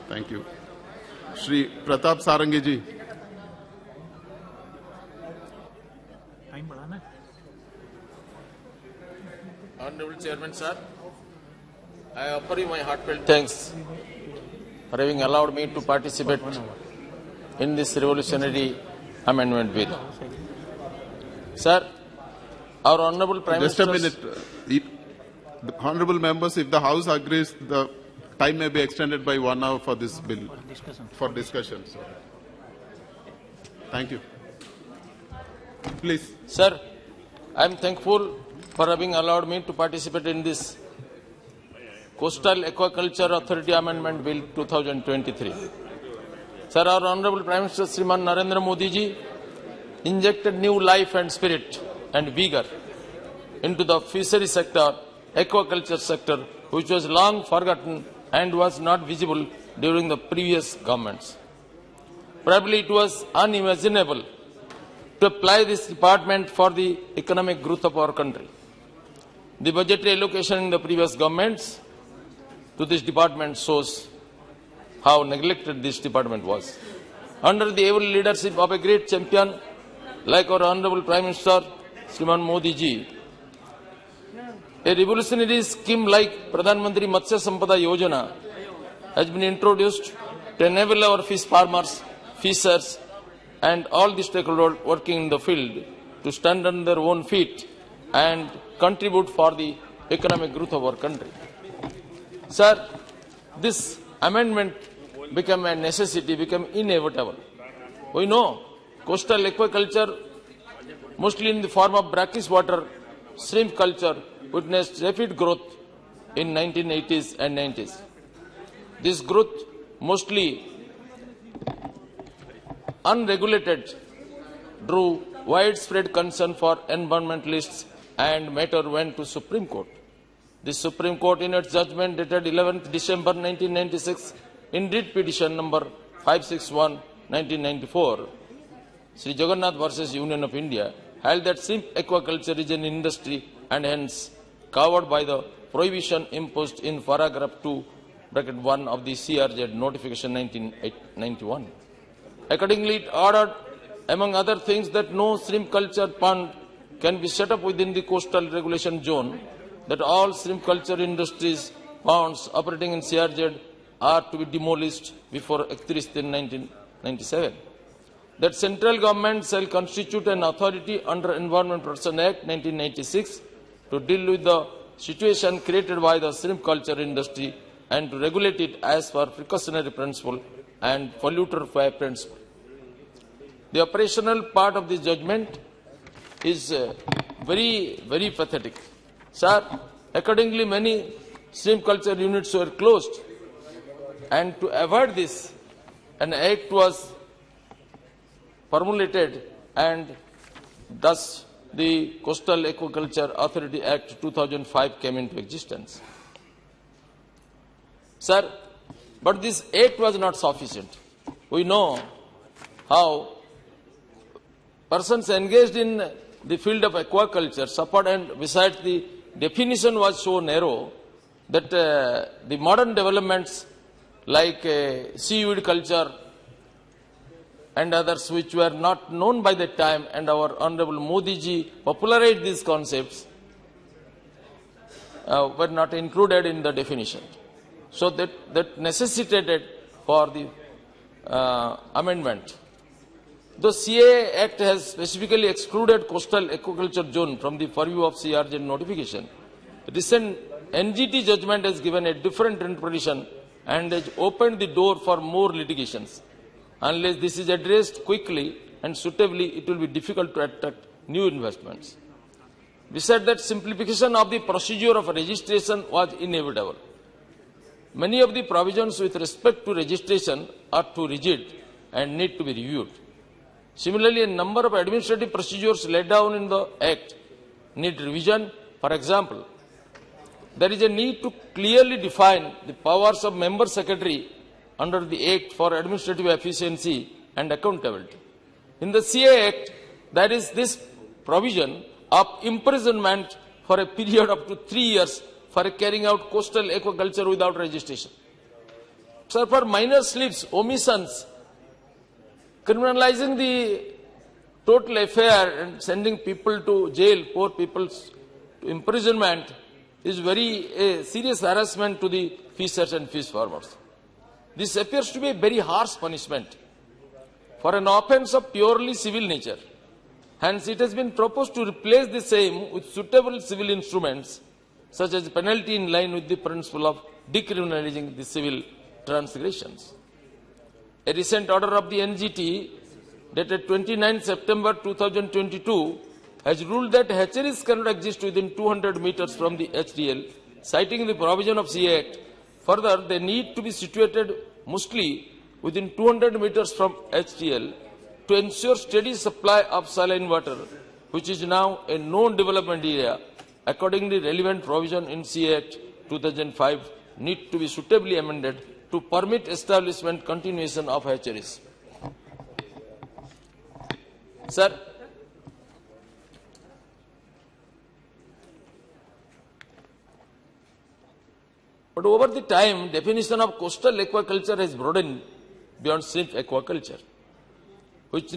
Thank you. Shri Pratap Sarangi ji. Honorable Chairman, sir, I offer you my heartfelt thanks for having allowed me to participate in this revolutionary amendment bill. Sir, our Honorable Prime Minister... Just a minute. Honorable members, if the House agrees, the time may be extended by 1 hour for this bill. For discussion. So. Thank you. Please. Sir, I am thankful for having allowed me to participate in this Coastal Aquaculture Authority Amendment Bill 2023. Sir, our Honorable Prime Minister Shriman Narendra Modi ji injected new life and spirit and vigor into the fishery sector, aquaculture sector, which was long forgotten and was not visible during the previous governments. Probably it was unimaginable to apply this department for the economic growth of our country. The budgetary allocation in the previous governments to this department shows how neglected this department was. Under the able leadership of a great champion like our Honorable Prime Minister Shriman Modi ji, a revolutionary scheme like Pradhan Mantri Matsya Sampada Yojana has been introduced to enable our fish farmers, fishers and all the stakeholders working in the field to stand on their own feet and contribute for the economic growth of our country. Sir, this amendment became a necessity, became inevitable. We know coastal aquaculture, mostly in the form of brackish water shrimp culture, witnessed rapid growth in 1980s and 90s. This growth, mostly unregulated, drew widespread concern for environmentalists and matter went to Supreme Court. The Supreme Court, in its judgment dated 11th December 1996, in writ petition number 561/1994, Sri Jagannath versus Union of India, held that shrimp aquaculture is an industry and hence covered by the prohibition imposed in paragraph 2(1) of the CRZ notification 1991. Accordingly, it ordered, among other things, that no shrimp culture pond can be set up within the coastal regulation zone, that all shrimp culture industries ponds operating in CRZ are to be demolished before 1997. That central government shall constitute an authority under Environment Protection Act 1996 to deal with the situation created by the shrimp culture industry and to regulate it as per precautionary principle and polluter pay principle. The operational part of this judgment is very, very pathetic. Sir, accordingly, many shrimp culture units were closed, and to avoid this, an act was formulated, and thus the Coastal Aquaculture Authority Act 2005 came into existence. Sir, but this act was not sufficient. We know how persons engaged in the field of aquaculture suffered, and besides the definition was so narrow that the modern developments like seaweed culture and others which were not known by that time, and our Honorable Modi ji popularized these concepts, were not included in the definition. So that necessitated for the amendment. The CA Act has specifically excluded coastal aquaculture zone from the purview of CRZ notification. Recent NGT judgment has given a different interpretation and has opened the door for more litigations. Unless this is addressed quickly and suitably, it will be difficult to attract new investments. Besides that, simplification of the procedure of registration was inevitable. Many of the provisions with respect to registration are too rigid and need to be reviewed. Similarly, a number of administrative procedures laid down in the Act need revision. For example, there is a need to clearly define the powers of member secretary under the Act for administrative efficiency and accountability. In the CA Act, there is this provision of imprisonment for a period up to 3 years for carrying out coastal aquaculture without registration. Sir, for minor slips, omissions, criminalizing the total affair and sending people to jail, poor people to imprisonment, is very serious harassment to the fishers and fish farmers. This appears to be a very harsh punishment for an offence of purely civil nature. Hence, it has been proposed to replace the same with suitable civil instruments, such as penalty in line with the principle of decriminalizing the civil transgressions. A recent order of the NGT, dated 29 September 2022, has ruled that hatcheries cannot exist within 200 meters from the HDL, citing the provision of CA Act. Further, they need to be situated mostly within 200 meters from HDL to ensure steady supply of saline water, which is now a known development area. Accordingly, relevant provision in CA Act 2005 need to be suitably amended to permit establishment continuation of hatcheries. Sir, but over the time, definition of coastal aquaculture has broadened beyond shrimp aquaculture, which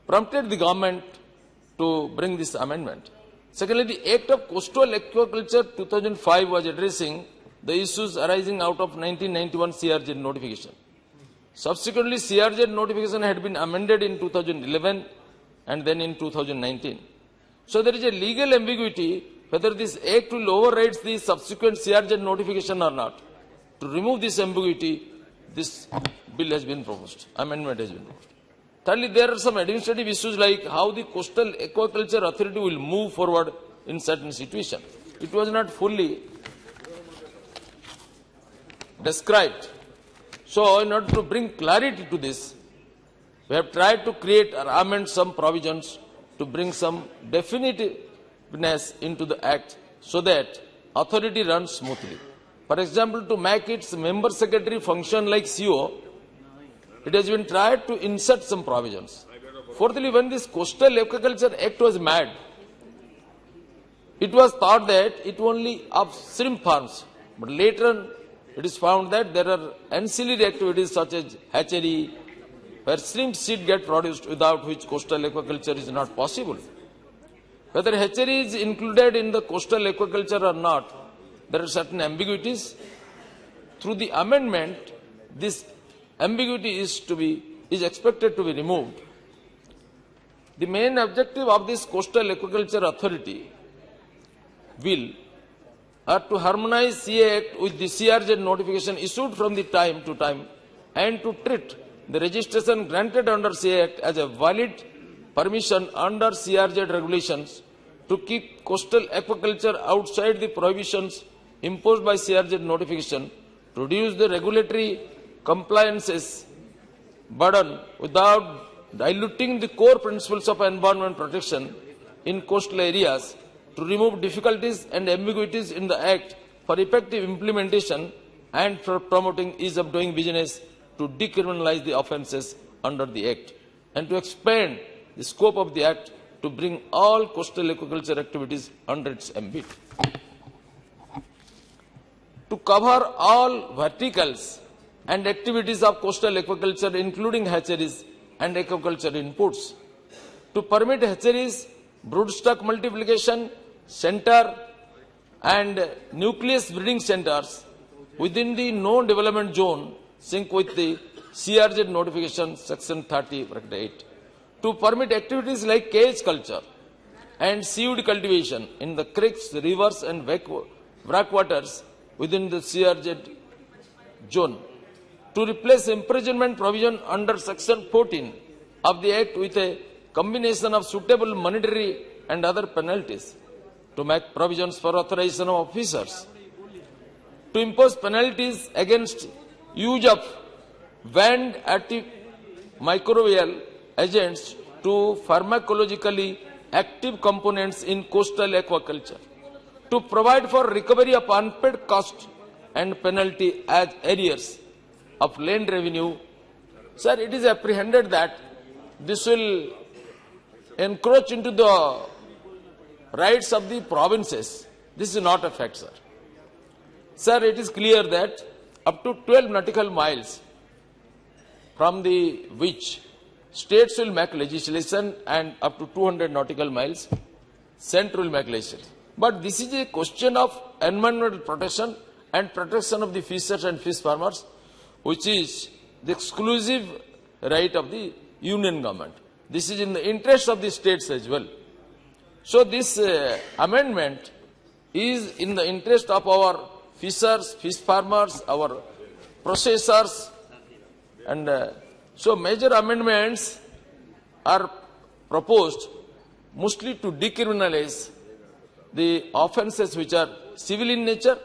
prompted the government to bring this amendment. Secondly, the Act of Coastal Aquaculture 2005 was addressing the issues arising out of 1991 CRZ notification. Subsequently, CRZ notification had been amended in 2011 and then in 2019. So there is a legal ambiguity whether this Act will override the subsequent CRZ notification or not. To remove this ambiguity, this bill has been proposed, amendment has been proposed. Thirdly, there are some administrative issues like how the Coastal Aquaculture Authority will move forward in certain situations. It was not fully described. So, in order to bring clarity to this, we have tried to create or amend some provisions to bring some definitiveness into the Act so that authority runs smoothly. For example, to make its member secretary function like CO, it has been tried to insert some provisions. Fourthly, when this Coastal Aquaculture Act was made, it was thought that it only of shrimp farms, but later on it is found that there are ancillary activities such as hatchery, where shrimp seed get produced, without which coastal aquaculture is not possible. Whether hatchery is included in the coastal aquaculture or not, there are certain ambiguities. Through the amendment, this ambiguity is expected to be removed. The main objective of this Coastal Aquaculture Authority will are to harmonize CA Act with the CRZ notification issued from the time to time and to treat the registration granted under CA Act as a valid permission under CRZ regulations to keep coastal aquaculture outside the prohibitions imposed by CRZ notification, to reduce the regulatory compliances burden without diluting the core principles of environment protection in coastal areas, to remove difficulties and ambiguities in the Act for effective implementation, and for promoting ease of doing business, to decriminalize the offences under the Act, and to expand the scope of the Act to bring all coastal aquaculture activities under its ambit. To cover all verticals and activities of coastal aquaculture, including hatcheries and aquaculture inputs. To permit hatcheries, broodstock multiplication center and nucleus breeding centers within the no development zone, sync with the CRZ notification section 30(8). To permit activities like cage culture and seaweed cultivation in the creeks, rivers and backwaters within the CRZ zone. To replace imprisonment provision under section 14 of the Act with a combination of suitable monetary and other penalties. To make provisions for authorization of officers. To impose penalties against use of banned antimicrobial agents to pharmacologically active components in coastal aquaculture. To provide for recovery of unpaid cost and penalty as arrears of land revenue. Sir, it is apprehended that this will encroach into the rights of the provinces. This is not a fact, sir. Sir, it is clear that up to 12 nautical miles from the which states will make legislation, and up to 200 nautical miles central will make legislation. But this is a question of environmental protection and protection of the fishers and fish farmers, which is the exclusive right of the union government. This is in the interest of the states as well. So this amendment is in the interest of our fishers, fish farmers, our processors, and so major amendments are proposed mostly to decriminalize the offences which are civil in nature,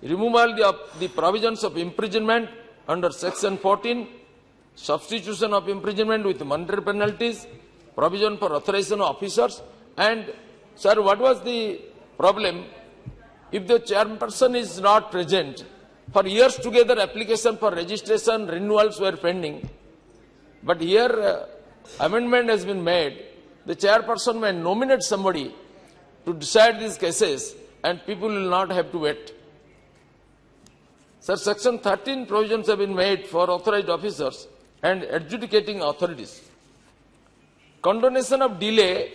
removal of the provisions of imprisonment under Section 14, substitution of imprisonment with monetary penalties, provision for authorization of officers. And, sir, what was the problem? If the chairperson is not present, for years together application for registration, renewals were pending. But here amendment has been made. The chairperson may nominate somebody to decide these cases, and people will not have to wait. Sir, Section 13 provisions have been made for authorized officers and adjudicating authorities. Condonation of delay,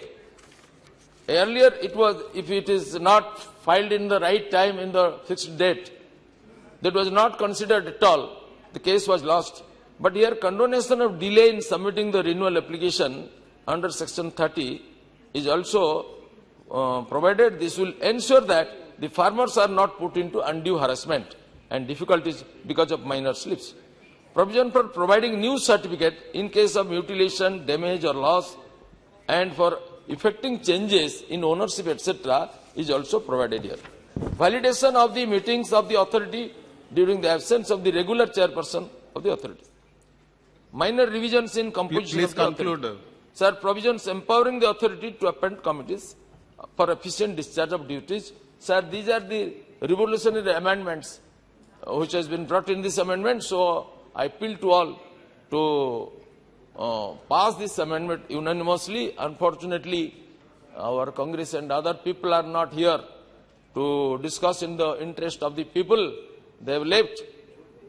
earlier it was, if it is not filed in the right time in the fixed date, that was not considered at all. The case was lost. But here condonation of delay in submitting the renewal application under Section 30 is also provided. This will ensure that the farmers are not put into undue harassment and difficulties because of minor slips. Provision for providing new certificate in case of mutilation, damage or loss, and for effecting changes in ownership, etc. is also provided here. Validation of the meetings of the authority during the absence of the regular chairperson of the authority. Minor revisions in composition of the authority. Sir, provisions empowering the authority to appoint committees for efficient discharge of duties. Sir, these are the revolutionary amendments which has been brought in this amendment. So I appeal to all to pass this amendment unanimously. Unfortunately, our Congress and other people are not here to discuss in the interest of the people. They have left.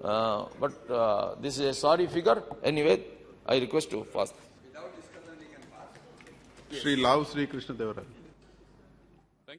But this is a sorry figure. Anyway, I request to pass. Shri Lav Sri Krishna Devaraj.